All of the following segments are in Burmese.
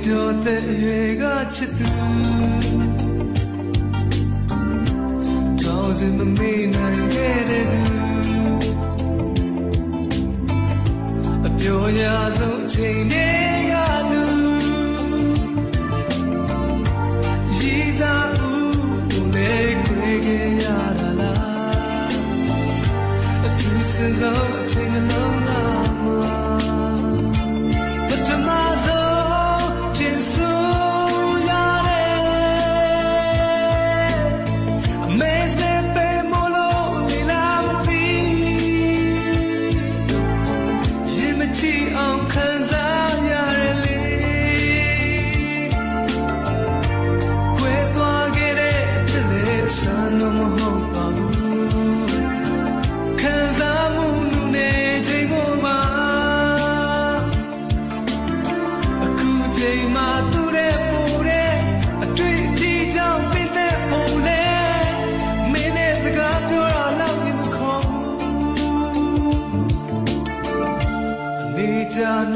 ကြောတဲ့ရွေကချစ်သူတောင်းစင်မမေ့နိုင်ခဲ့တဲ့သူအပြောရဆုံးအချိန်တွေကလူရည်စားဦးကိုလည်းခွေခဲ့ရတာလားအထူးစစောအချိန်နှလုံးသားမှာ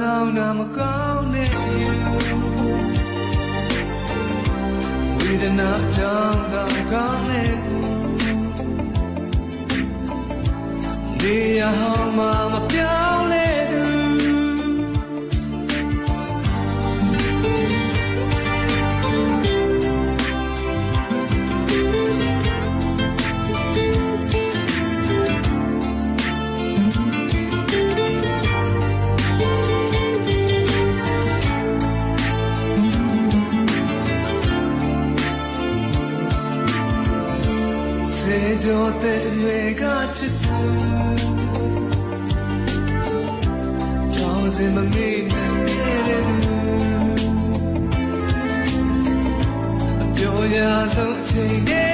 Now I'm gone we did not jump I'm gone dear home I'm a piano जो तेगा चितू जाओ से मम्मी मेरे जो या सोचे